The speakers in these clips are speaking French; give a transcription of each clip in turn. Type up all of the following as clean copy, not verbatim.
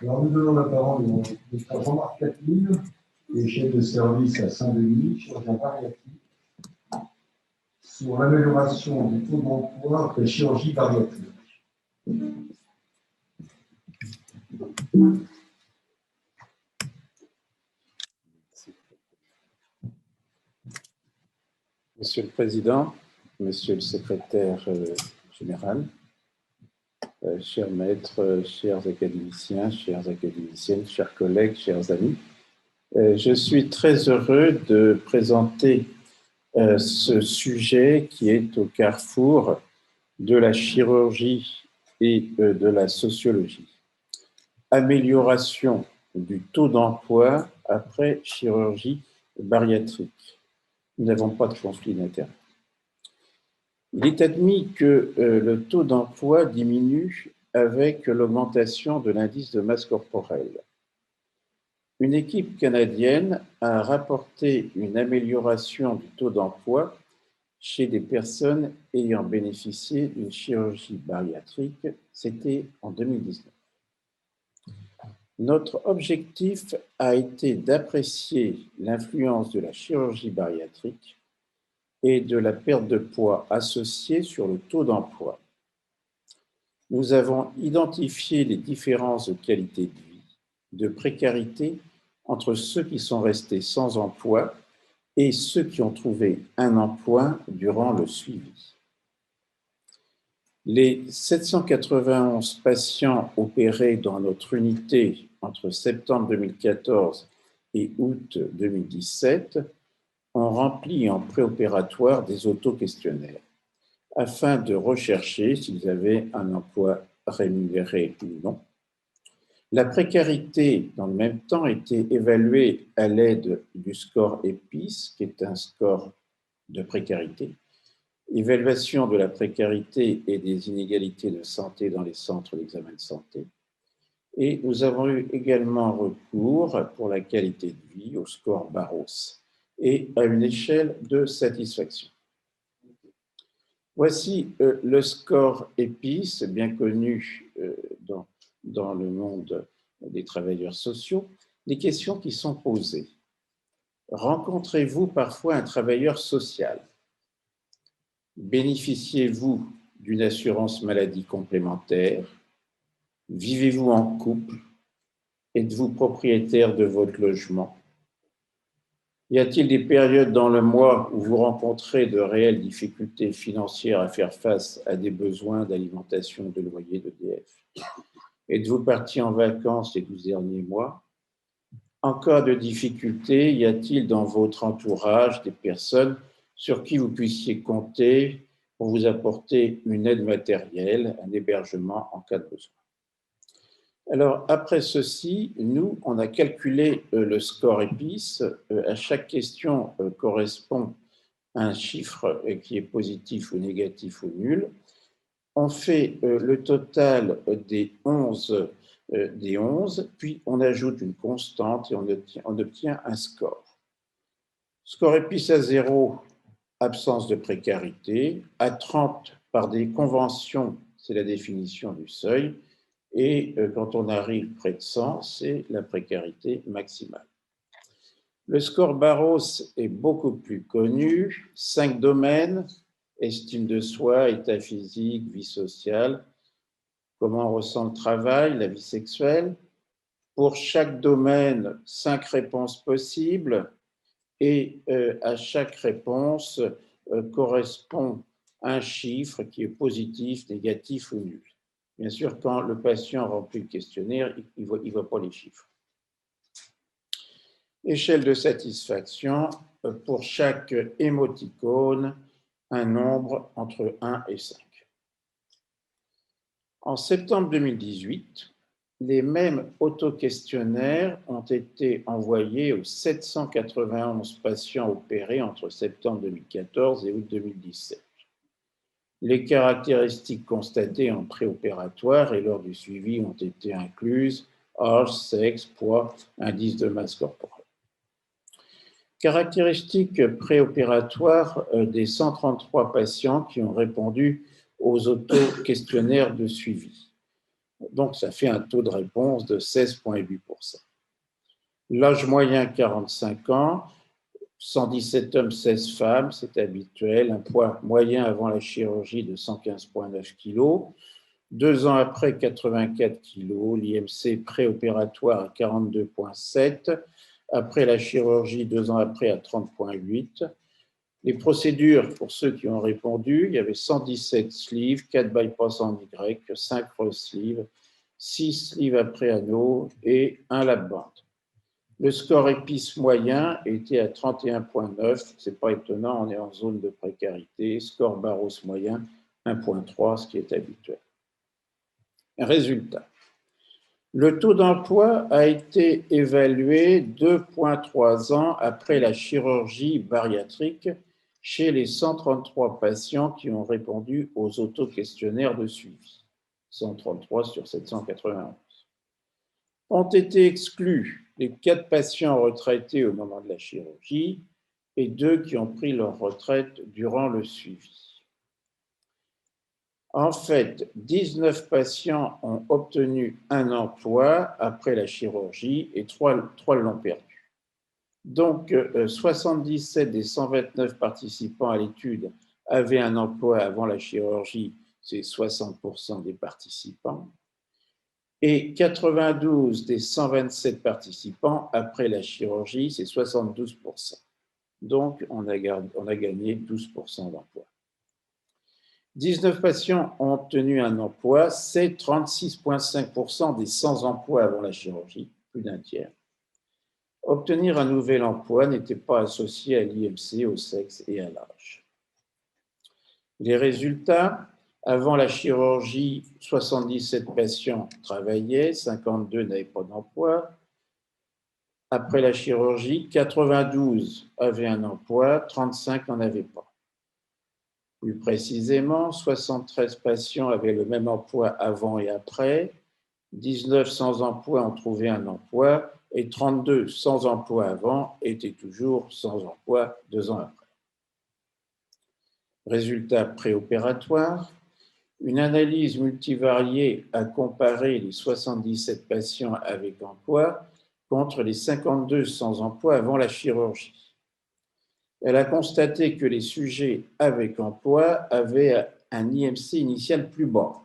Alors, nous donnons la parole au docteur Jean-Marc Catherine, qui est chef de service à Saint-Denis, chirurgien bariatrique, sur l'amélioration du taux d'emploi après chirurgie bariatrique. Monsieur le Président, Monsieur le Secrétaire général, chers maîtres, chers académiciens, chères académiciennes, chers collègues, chers amis, je suis très heureux de présenter ce sujet qui est au carrefour de la chirurgie et de la sociologie. Amélioration du taux d'emploi après chirurgie bariatrique. Nous n'avons pas de conflit d'intérêt. Il est admis que le taux d'emploi diminue avec l'augmentation de l'indice de masse corporelle. Une équipe canadienne a rapporté une amélioration du taux d'emploi chez des personnes ayant bénéficié d'une chirurgie bariatrique, c'était en 2019. Notre objectif a été d'apprécier l'influence de la chirurgie bariatrique et de la perte de poids associée sur le taux d'emploi. Nous avons identifié les différences de qualité de vie, de précarité entre ceux qui sont restés sans emploi et ceux qui ont trouvé un emploi durant le suivi. Les 791 patients opérés dans notre unité entre septembre 2014 et août 2017 ont rempli en préopératoire des auto-questionnaires afin de rechercher s'ils avaient un emploi rémunéré ou non. La précarité, dans le même temps, était évaluée à l'aide du score EPIS, qui est un score de précarité, évaluation de la précarité et des inégalités de santé dans les centres d'examen de santé. Et nous avons eu également recours, pour la qualité de vie, au score Barros et à une échelle de satisfaction. Voici le score EPIS, bien connu dans le monde des travailleurs sociaux. Les questions qui sont posées. Rencontrez-vous parfois un travailleur social? Bénéficiez-vous d'une assurance maladie complémentaire? Vivez-vous en couple? Êtes-vous propriétaire de votre logement? Y a-t-il des périodes dans le mois où vous rencontrez de réelles difficultés financières à faire face à des besoins d'alimentation, de loyer, d'EDF? Êtes-vous parti en vacances les 12 derniers mois? En cas de difficulté, y a-t-il dans votre entourage des personnes sur qui vous puissiez compter pour vous apporter une aide matérielle, un hébergement en cas de besoin? Alors, après ceci, nous, on a calculé le score EPIS. À chaque question correspond un chiffre qui est positif ou négatif ou nul. On fait le total des 11, puis on ajoute une constante et on obtient un score. Score EPIS à 0, absence de précarité. À 30, par des conventions, c'est la définition du seuil. Et quand on arrive près de 100, c'est la précarité maximale. Le score Barros est beaucoup plus connu. 5 domaines, estime de soi, état physique, vie sociale, comment on ressent le travail, la vie sexuelle. Pour chaque domaine, 5 réponses possibles et à chaque réponse correspond un chiffre qui est positif, négatif ou nul. Bien sûr, quand le patient remplit le questionnaire, il ne voit pas les chiffres. Échelle de satisfaction, pour chaque émoticône, un nombre entre 1 et 5. En septembre 2018, les mêmes autoquestionnaires ont été envoyés aux 791 patients opérés entre septembre 2014 et août 2017. Les caractéristiques constatées en préopératoire et lors du suivi ont été incluses âge, sexe, poids, indice de masse corporelle. Caractéristiques préopératoires des 133 patients qui ont répondu aux auto-questionnaires de suivi. Donc, ça fait un taux de réponse de 16,8%. L'âge moyen, 45 ans, 117 hommes, 16 femmes, c'est habituel. Un poids moyen avant la chirurgie de 115,9 kg. 2 ans après, 84 kg. L'IMC préopératoire à 42,7. Après la chirurgie, 2 ans après, à 30,8. Les procédures, pour ceux qui ont répondu, il y avait 117 sleeves, 4 bypass en Y, 5 cross sleeves, 6 sleeves après anneau et 1 lap band. Le score EPIS moyen était à 31,9. Ce n'est pas étonnant, on est en zone de précarité. Score Barros moyen, 1,3, ce qui est habituel. Résultat. Le taux d'emploi a été évalué 2,3 ans après la chirurgie bariatrique chez les 133 patients qui ont répondu aux autoquestionnaires de suivi. 133 sur 791. Ont été exclus les 4 patients retraités au moment de la chirurgie et 2 qui ont pris leur retraite durant le suivi. En fait, 19 patients ont obtenu un emploi après la chirurgie et 3 l'ont perdu. Donc, 77 des 129 participants à l'étude avaient un emploi avant la chirurgie, c'est 60% des participants. Et 92 des 127 participants après la chirurgie, c'est 72%. Donc, on a gagné 12% d'emploi. 19 patients ont obtenu un emploi, c'est 36,5% des sans-emploi avant la chirurgie, plus d'un tiers. Obtenir un nouvel emploi n'était pas associé à l'IMC, au sexe et à l'âge. Les résultats, avant la chirurgie, 77 patients travaillaient, 52 n'avaient pas d'emploi. Après la chirurgie, 92 avaient un emploi, 35 n'en avaient pas. Plus précisément, 73 patients avaient le même emploi avant et après, 19 sans emploi ont trouvé un emploi et 32 sans emploi avant étaient toujours sans emploi 2 ans après. Résultat préopératoire, une analyse multivariée a comparé les 77 patients avec emploi contre les 52 sans emploi avant la chirurgie. Elle a constaté que les sujets avec emploi avaient un IMC initial plus bas,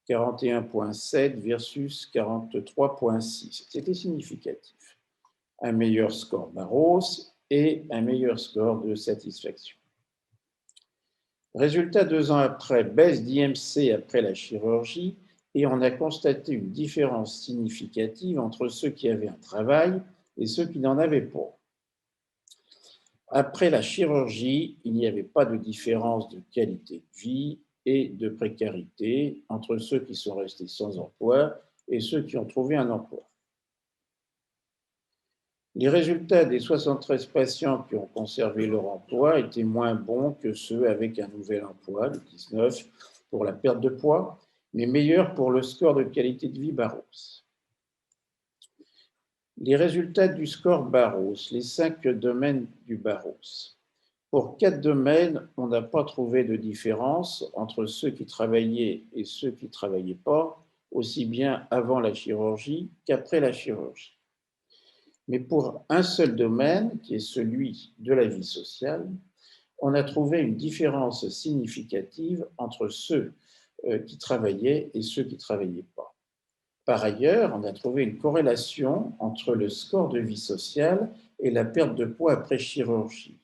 41,7 versus 43,6. C'était significatif. Un meilleur score Barros et un meilleur score de satisfaction. Résultat, 2 ans après, baisse d'IMC après la chirurgie et on a constaté une différence significative entre ceux qui avaient un travail et ceux qui n'en avaient pas. Après la chirurgie, il n'y avait pas de différence de qualité de vie et de précarité entre ceux qui sont restés sans emploi et ceux qui ont trouvé un emploi. Les résultats des 73 patients qui ont conservé leur emploi étaient moins bons que ceux avec un nouvel emploi, le 19, pour la perte de poids, mais meilleurs pour le score de qualité de vie Barros. Les résultats du score Barros, les 5 domaines du Barros. Pour 4 domaines, on n'a pas trouvé de différence entre ceux qui travaillaient et ceux qui ne travaillaient pas, aussi bien avant la chirurgie qu'après la chirurgie. Mais pour un seul domaine, qui est celui de la vie sociale, on a trouvé une différence significative entre ceux qui travaillaient et ceux qui ne travaillaient pas. Par ailleurs, on a trouvé une corrélation entre le score de vie sociale et la perte de poids après chirurgie.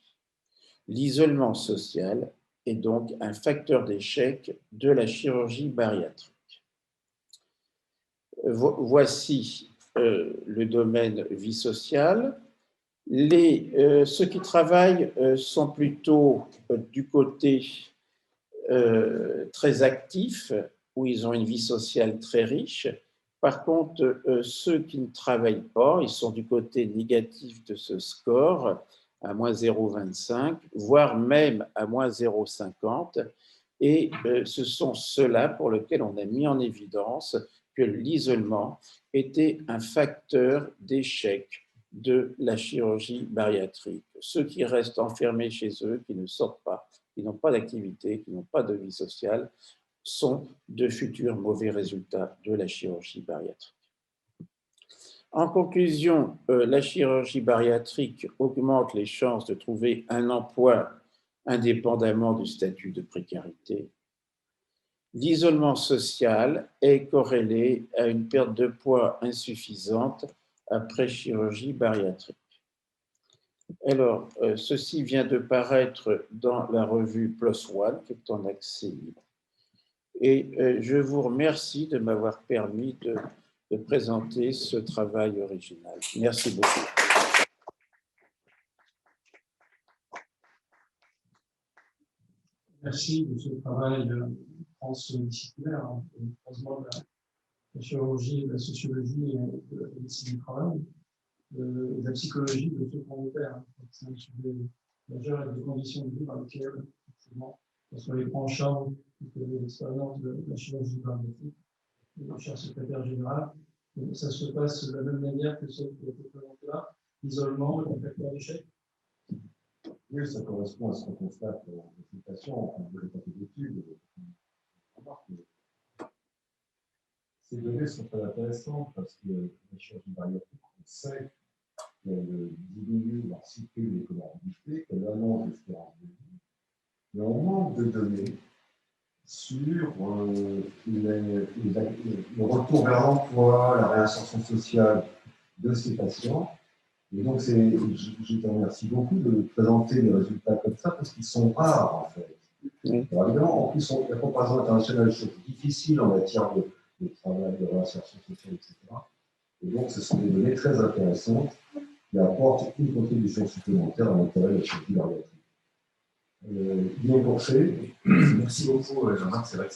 L'isolement social est donc un facteur d'échec de la chirurgie bariatrique. Voici le domaine vie sociale. Ceux qui travaillent sont plutôt du côté très actif, où ils ont une vie sociale très riche. Par contre, ceux qui ne travaillent pas, ils sont du côté négatif de ce score, à moins 0,25, voire même à moins 0,50. Et ce sont ceux-là pour lesquels on a mis en évidence que l'isolement était un facteur d'échec de la chirurgie bariatrique. Ceux qui restent enfermés chez eux, qui ne sortent pas, qui n'ont pas d'activité, qui n'ont pas de vie sociale, sont de futurs mauvais résultats de la chirurgie bariatrique. En conclusion, la chirurgie bariatrique augmente les chances de trouver un emploi indépendamment du statut de précarité. L'isolement social est corrélé à une perte de poids insuffisante après chirurgie bariatrique. Alors, ceci vient de paraître dans la revue PLOS ONE, qui est en accès libre. Et je vous remercie de m'avoir permis de présenter ce travail original. Merci beaucoup. Merci de ce travail transdisciplinaire, croisement de la chirurgie, de la sociologie et de la médecine du travail, de la psychologie de ce qu'on opère. C'est un sujet majeur et des conditions de vie dans lesquelles, effectivement, sur les points en charge de l'expérience de la chirurgie bariatrique, le cher secrétaire général, ça se passe de la même manière que celle qui a été présentée là, l'isolement, le facteur d'échec. Oui, ça correspond à ce qu'on constate en consultation, en résultat d'études. Ces données sont très intéressantes parce que la chirurgie bariatrique, on sait qu'elle diminue leur cycle des comorbidités, qu'elle allonge l'espérance de vie, mais on manque de données sur le retour vers l'emploi, la réinsertion sociale de ces patients. Et donc, je te remercie beaucoup de présenter des résultats comme ça, parce qu'ils sont rares, en fait. Oui. Alors, évidemment, en plus, la comparaison internationale est difficile en matière de travail, de réinsertion sociale, etc. Et donc, ce sont des données très intéressantes qui apportent une contribution supplémentaire à l'intérêt de la chirurgie bariatrique. Guillaume Bourchet. Merci beaucoup, Jean-Marc. C'est vrai que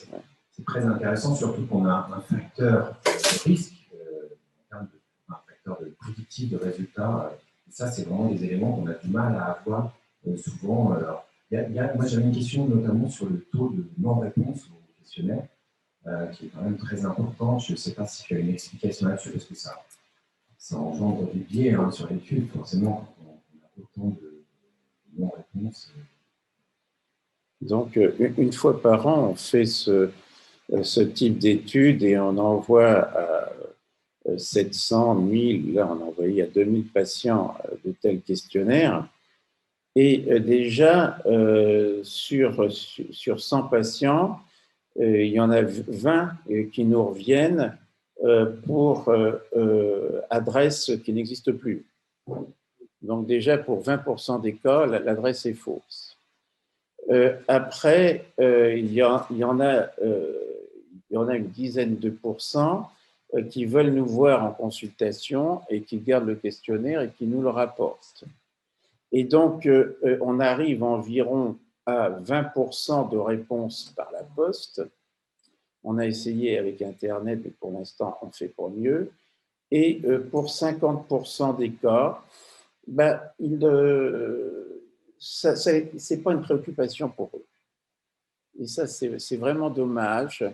c'est très intéressant, surtout qu'on a un facteur de risque, en termes un facteur de prédictif de résultats. Et ça, c'est vraiment des éléments qu'on a du mal à avoir souvent. Alors, moi, j'avais une question notamment sur le taux de non-réponse au questionnaire, qui est quand même très important. Je ne sais pas si tu as une explication là-dessus, parce que ça engendre des biais sur l'étude, forcément, quand on a autant de non-réponse. Donc, une fois par an, on fait ce type d'études et on envoie à 700, 1000, là on a envoyé à 2000 patients de tels questionnaires. Et déjà, sur 100 patients, il y en a 20 qui nous reviennent pour adresse qui n'existe plus. Donc déjà, pour 20% des cas, l'adresse est fausse. Après, il y en a une dizaine de pourcents qui veulent nous voir en consultation et qui gardent le questionnaire et qui nous le rapportent. Et donc, on arrive environ à 20% de réponses par la poste. On a essayé avec Internet, mais pour l'instant, on ne fait pas mieux. Et pour 50% des cas, ce n'est pas une préoccupation pour eux. Et ça, c'est vraiment dommage.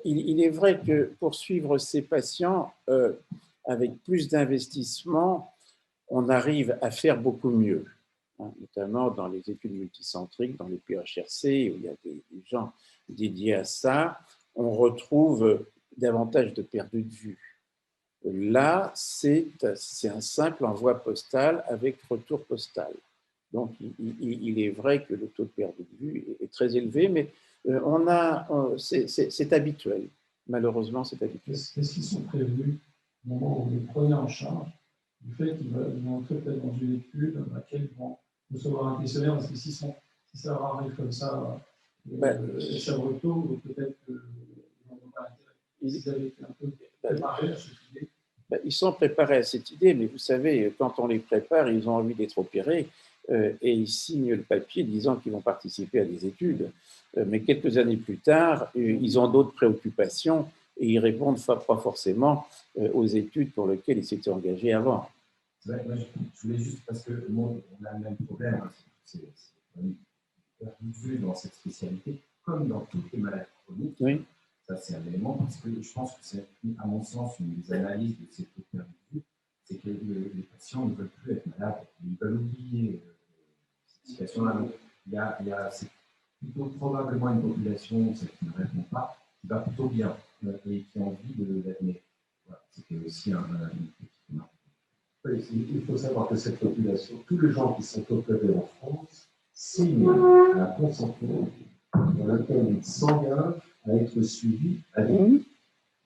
Il est vrai que pour suivre ces patients, avec plus d'investissement, on arrive à faire beaucoup mieux, hein, notamment dans les études multicentriques, dans les PHRC, où il y a des gens dédiés à ça, on retrouve davantage de perdu de vue. Là, c'est un simple envoi postal avec retour postal. Donc, il est vrai que le taux de perte de vue est très élevé, mais c'est habituel. Malheureusement, c'est habituel. Est-ce qu'ils sont prévenus au moment où vous les prenez en charge du fait qu'ils vont entrer peut-être dans une étude dans laquelle ils vont recevoir un questionnaire? Parce que si ça leur arrive comme ça, ça retourne, peut-être qu'ils n'ont pas intérêt. Ils avaient été un peu préparés à cette idée. Ils sont préparés à cette idée, mais vous savez, quand on les prépare, ils ont envie d'être opérés et ils signent le papier disant qu'ils vont participer à des études. Mais quelques années plus tard, ils ont d'autres préoccupations et ils répondent pas forcément aux études pour lesquelles ils s'étaient engagés avant. C'est vrai, moi, je voulais juste, parce que on a le même problème, hein, c'est vu dans cette spécialité, comme dans toutes les maladies chroniques. Oui. Ça, c'est un élément, parce que je pense que c'est, à mon sens, une des analyses de ces taux de perte de vue, c'est que les patients ne veulent plus être malades, ils veulent oublier cette situation-là. Donc, il y a plutôt probablement une population, celle qui ne répond pas, qui va plutôt bien et qui a envie de l'admettre. Voilà, c'était aussi une petite remarque. Oui, il faut savoir que cette population, tous les gens qui sont opérés en France, signent un consentement dans lequel ils s'engagent à être suivis à vie.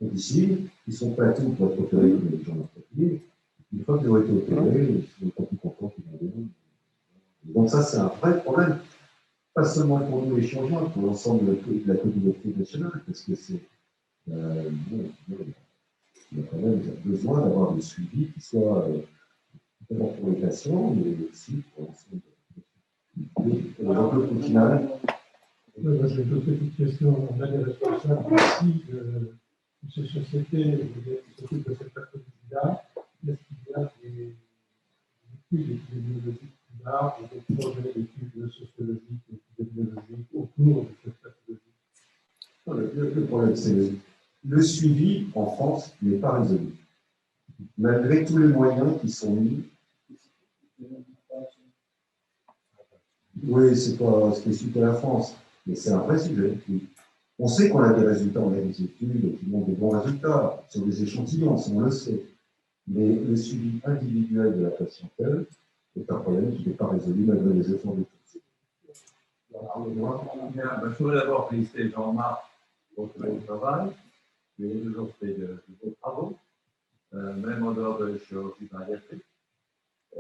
Donc ici, ils ne sont pas tous pour être opérés comme les gens d'entreprise. Une fois qu'ils ont été opérés, ils ne sont pas plus contents qu'ils vont bien. Donc ça, c'est un vrai problème, pas seulement pour nous les chirurgiens, pour l'ensemble de la communauté nationale, parce que c'est il y a quand même besoin d'avoir des suivis qui soient d'abord pour les patients, mais aussi pour l'ensemble de Jean-Claude Coquinal. J'ai deux petites questions. On a des responsables ici de ces sociétés qui s'occupent de cette pathologie-là. Est-ce qu'il y a des études épidémiologiques plus larges, des projets d'études sociologiques et épidémiologiques autour de cette pathologie? Le problème, c'est le suivi en France n'est pas résolu. Malgré tous les moyens qui sont mis. Oui, c'est pas spécifique à la France, mais c'est un vrai sujet. On sait qu'on a des résultats, on a des études qui montrent des bons résultats sur des échantillons, on le sait. Mais le suivi individuel de la patientèle est un problème qui n'est pas résolu malgré les efforts de tous. Je voudrais d'abord féliciter Jean-Marc pour son travail. Il a toujours fait de beaux travaux, même en dehors de la chirurgie bariatrique.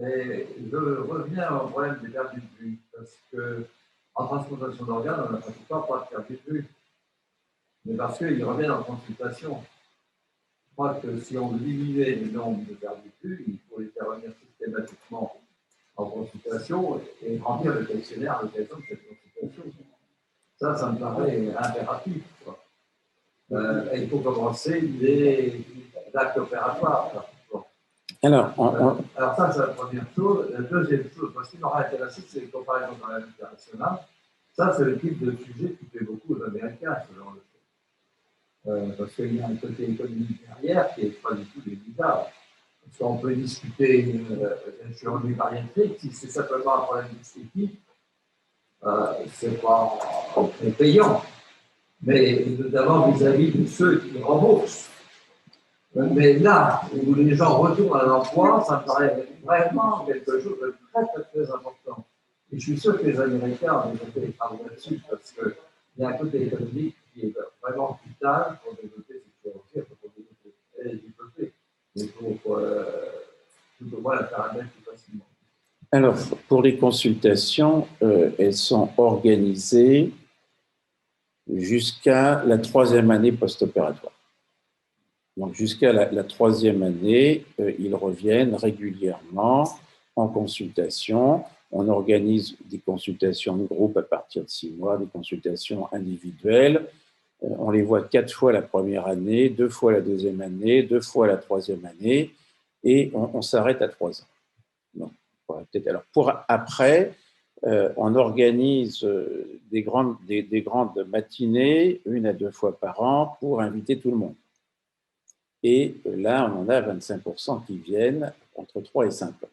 Et je reviens au problème des pertes de vue, parce qu'en transplantation d'organes, on n'a pratiquement pas de perte de vue. Mais parce qu'ils reviennent en consultation. Je crois que si on diminuait le nombre de pertes de vue, il faut les faire revenir systématiquement en consultation et remplir le questionnaire à l'occasion de cette consultation. Ça me paraît impératif. Et il faut commencer les actes opératoires. Alors, alors ça, c'est la première chose. La deuxième chose, parce qu'il m'aura intéressé, c'est les comparaisons dans l'international. Ça, c'est le type de sujet qui fait beaucoup aux Américains, ce genre de choses. Parce qu'il y a un côté économique derrière qui n'est pas du tout négligeable. Parce qu'on peut discuter d'une chirurgie bariatrique, si c'est simplement un problème d'esthétique, c'est pas payant. Mais notamment vis-à-vis de ceux qui remboursent. Mais là où les gens retournent à l'emploi, ça me paraît vraiment quelque chose de très, très, très important. Et je suis sûr que les Américains ont déjà fait des travaux là-dessus, parce qu'il y a un côté économique qui est vraiment vital pour développer cette chirurgie, pour développer, et pour tout au moins la faire admettre plus facilement. Alors, pour les consultations, elles sont organisées jusqu'à la 3e année post-opératoire. Donc, jusqu'à la 3e année, ils reviennent régulièrement en consultation. On organise des consultations de groupe à partir de 6 mois, des consultations individuelles. On les voit 4 fois la première année, 2 fois la 2e année, 2 fois la 3e année, et on s'arrête à 3 ans. Donc, alors, pour après, on organise des grandes matinées, 1 à 2 fois par an, pour inviter tout le monde. Et là, on en a 25% qui viennent entre 3 et 5 ans.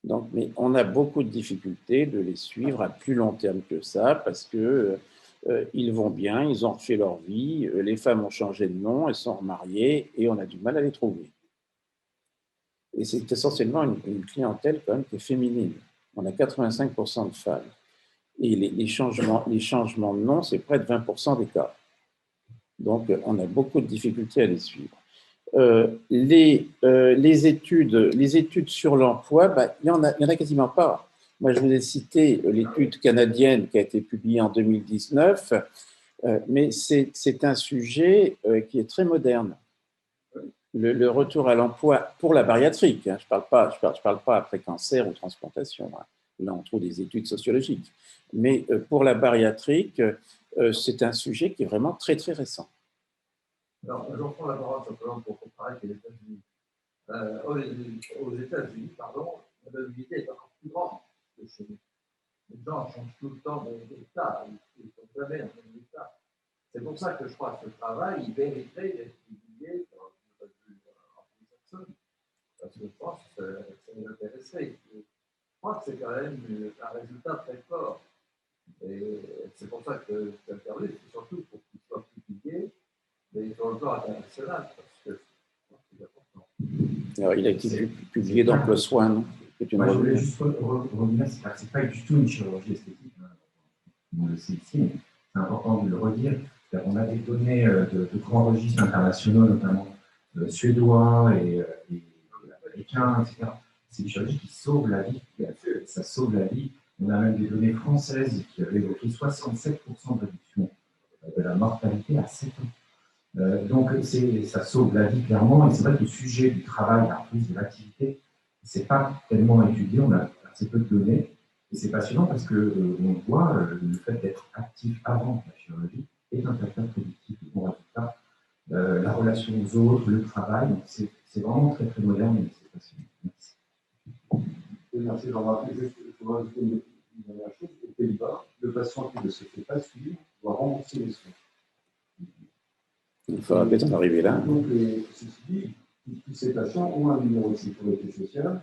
Donc, mais on a beaucoup de difficultés de les suivre à plus long terme que ça, parce que ils vont bien, ils ont refait leur vie, les femmes ont changé de nom, elles sont remariées, et on a du mal à les trouver. Et c'est essentiellement une clientèle quand même qui est féminine. On a 85% de femmes. Et les changements de nom, c'est près de 20% des cas. Donc, on a beaucoup de difficultés à les suivre. Les études sur l'emploi, il y en a quasiment pas. Moi, je vous ai cité l'étude canadienne qui a été publiée en 2019, mais c'est un sujet qui est très moderne. Le retour à l'emploi pour la bariatrique, hein, je parle pas après cancer ou transplantation, hein. Là on trouve des études sociologiques, mais pour la bariatrique, c'est un sujet qui est vraiment très très récent. Alors, je reprends la parole simplement pour comparer avec les États-Unis. Aux États-Unis, la mobilité est encore plus grande que chez nous. Les gens changent tout le temps d'État, ils ne sont jamais dans le même État. C'est pour ça que je crois que ce travail, il mériterait d'être publié dans une revue anglo-saxonne, parce que je pense que ça les intéresserait. Je crois que c'est quand même un résultat très fort. Et c'est pour ça que je t'interviewe, c'est surtout pour qu'il soit publié, mais sur le plan international, parce que c'est important. Alors, il a été publié dans PLOS ONE, non? Moi, je voulais juste revenir, c'est pas du tout une chirurgie esthétique, hein. On le sait ici, mais c'est important de le redire. On a des données de grands registres internationaux, notamment suédois et américains, etc. C'est une chirurgie qui sauve la vie, ça sauve la vie. On a même des données françaises qui avaient évoqué 67% de réduction de la mortalité à 7 ans. Donc, ça sauve la vie clairement, et c'est vrai que le sujet du travail, la reprise de l'activité, c'est pas tellement étudié, on a assez peu de données, et c'est passionnant parce qu'on voit le fait d'être actif avant la chirurgie est un facteur prédictif de bons résultats. La relation aux autres, le travail, c'est vraiment très très moderne et c'est passionnant. Merci. Merci Jean-Marc. Juste, je voudrais ajouter une dernière chose. Aux Pays-Bas, le patient qui ne se fait pas suivre doit rembourser les soins. Il faudra peut-être en arriver là. Donc, ceci dit, tous ces patients ont un numéro de sécurité sociale.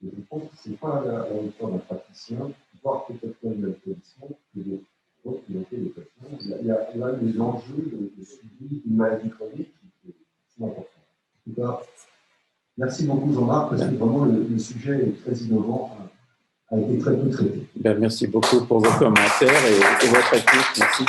Et je pense que ce n'est pas à la hauteur d'un praticien, voire peut-être même d'un établissement, que d'autres qui ont été des patients. Il y a là des enjeux de suivi d'une maladie chronique qui sont importants. En tout cas, merci beaucoup Jean-Marc, parce que vraiment le sujet est très innovant, a été très peu traité. Merci beaucoup pour vos commentaires et votre écoute. Merci.